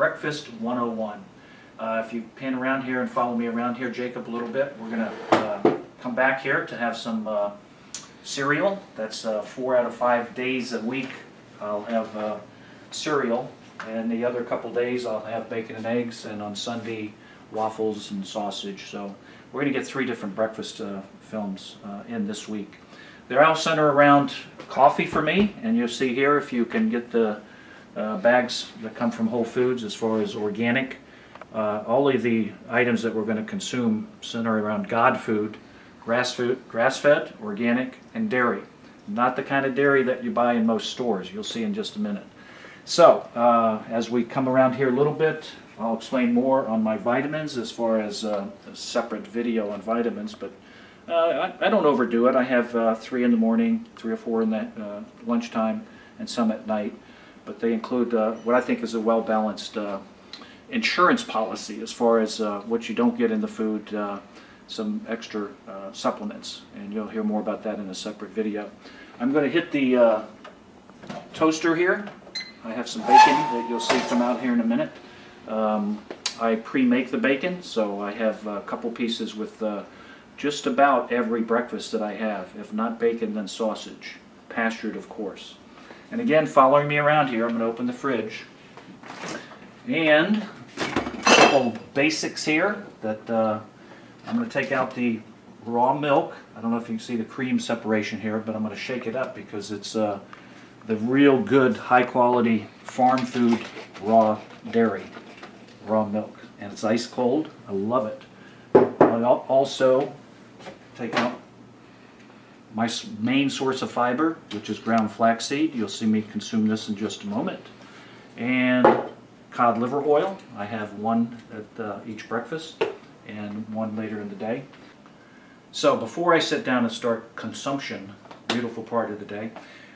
Breakfast 101. If you pan around here and follow me around here, Jacob, a little bit, we're going to come back here to have some cereal. That's 4 out of 5 days a week I'll have cereal, and the other couple days I'll have bacon and eggs, and on Sunday waffles and sausage. So we're going to get 3 different breakfast films in this week. They all center around coffee for me, and you'll see here if you can get the bags that come from Whole Foods as far as organic. All of the items that we're going to consume center around God food, grass-fed, organic, and dairy. Not the kind of dairy that you buy in most stores. You'll see in just a minute. So, as we come around here a little bit, I'll explain more on my vitamins as far as a separate video on vitamins, but I don't overdo it. I have 3 in the morning, 3 or 4 in the lunchtime, and some at night. But they include what I think is a well-balanced insurance policy as far as what you don't get in the food, some extra supplements, and you'll hear more about that in a separate video. I'm going to hit the toaster here. I have some bacon that you'll see come out here in a minute. I pre-make the bacon, so I have a couple pieces with just about every breakfast that I have. If not bacon, then sausage, pastured of course. And again, following me around here, I'm going to open the fridge. And a couple basics here that I'm going to take out the raw milk. I don't know if you can see the cream separation here, but I'm going to shake it up because it's the real good, high quality farm food raw dairy, raw milk. And it's ice cold. I love it. I'll also take out my main source of fiber, which is ground flaxseed. You'll see me consume this in just a moment. And cod liver oil. I have 1 at each breakfast and 1 later in the day. So before I sit down and start consumption, beautiful part of the day,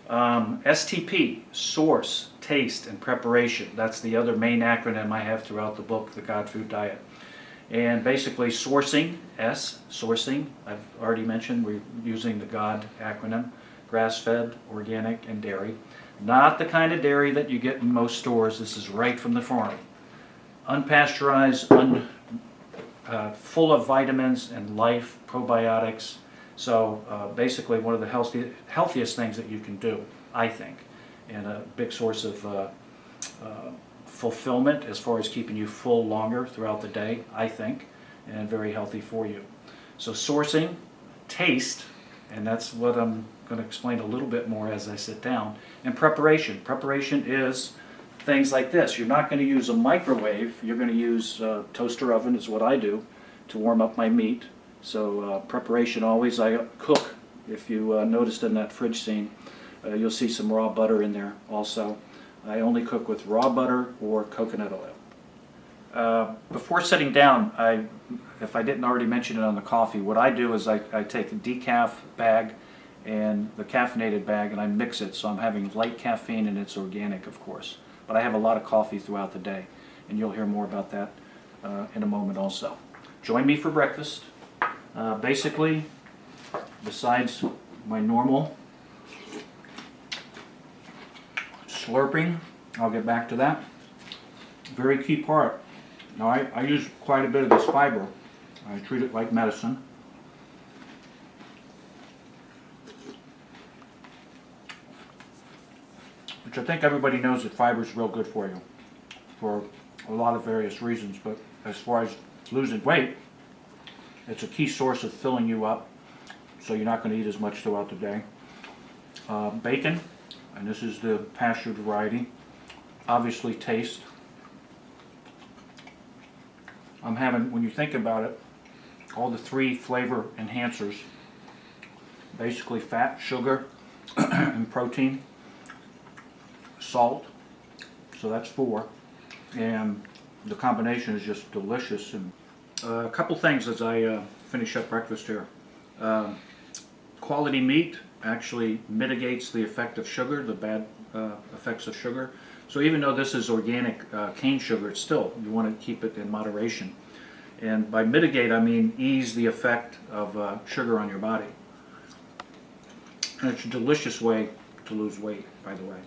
STP, source, taste, and preparation. That's the other main acronym I have throughout the book, The God Food Diet. And basically sourcing, S, sourcing, I've already mentioned we're using the God acronym, grass-fed, organic, and dairy. Not the kind of dairy that you get in most stores. This is right from the farm. Unpasteurized, full of vitamins and life, probiotics. So basically one of the healthiest things that you can do, I think, and a big source of fulfillment as far as keeping you full longer throughout the day, I think, and very healthy for you. So sourcing, taste, and that's what I'm going to explain a little bit more as I sit down, and preparation. Preparation is things like this. You're not going to use a microwave. You're going to use a toaster oven is what I do to warm up my meat. So preparation always, I cook. If you noticed in that fridge scene, you'll see some raw butter in there also. I only cook with raw butter or coconut oil. Before sitting down, if I didn't already mention it on the coffee, what I do is I take a decaf bag and the caffeinated bag and I mix it, so I'm having light caffeine and it's organic, of course. But I have a lot of coffee throughout the day, and you'll hear more about that in a moment also. Join me for breakfast. Basically, besides my normal slurping, I'll get back to that. Very key part. Now I use quite a bit of this fiber. I treat it like medicine. Which I think everybody knows that fiber is real good for you for a lot of various reasons, but as far as losing weight, it's a key source of filling you up, so you're not going to eat as much throughout the day. Bacon, and this is the pastured variety. Obviously taste. I'm having, when you think about it, all the 3 flavor enhancers. Basically fat, sugar, and protein. Salt, so that's 4. And the combination is just delicious. And a couple things as I finish up breakfast here. Quality meat actually mitigates the effect of sugar, the bad effects of sugar. So even though this is organic cane sugar, it's still, you want to keep it in moderation. And by mitigate, I mean ease the effect of sugar on your body. And it's a delicious way to lose weight, by the way.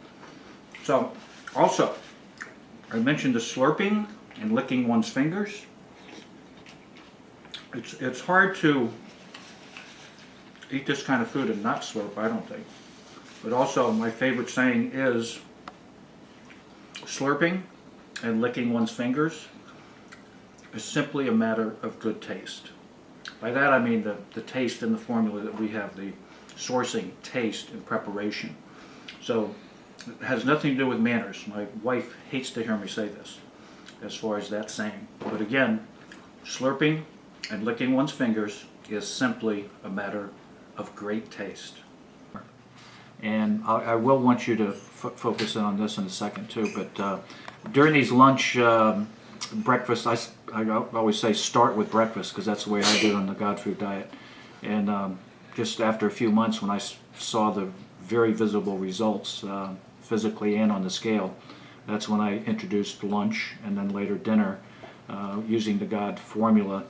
So, also, I mentioned the slurping and licking one's fingers. It's hard to eat this kind of food and not slurp, I don't think. But also, my favorite saying is slurping and licking one's fingers is simply a matter of good taste. By that I mean the taste in the formula that we have, the sourcing, taste, and preparation. So it has nothing to do with manners. My wife hates to hear me say this as far as that saying. But again, slurping and licking one's fingers is simply a matter of great taste. And I will want you to focus in on this in a second too, but during these lunch breakfast, I always say start with breakfast because that's the way I do it on the God Food diet. And just after a few months when I saw the very visible results physically and on the scale, that's when I introduced lunch and then later dinner using the God formula,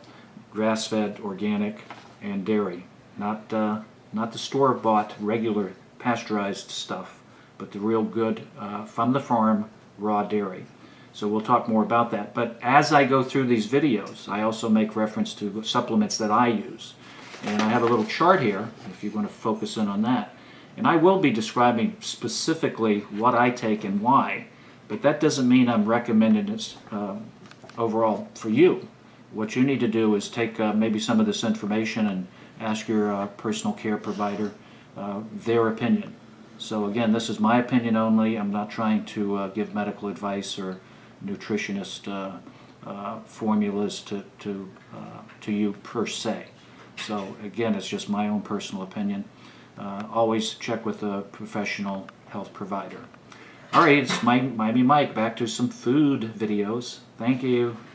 grass-fed, organic, and dairy. Not the store-bought regular pasteurized stuff, but the real good from the farm raw dairy. So we'll talk more about that. But as I go through these videos, I also make reference to supplements that I use. And I have a little chart here, if you're going to focus in on that. And I will be describing specifically what I take and why, but that doesn't mean I'm recommending this overall for you. What you need to do is take maybe some of this information and ask your personal care provider their opinion. So again, this is my opinion only. I'm not trying to give medical advice or nutritionist formulas to you per se. So again, it's just my own personal opinion. Always check with a professional health provider. All right, it's Miami Mike, back to some food videos. Thank you.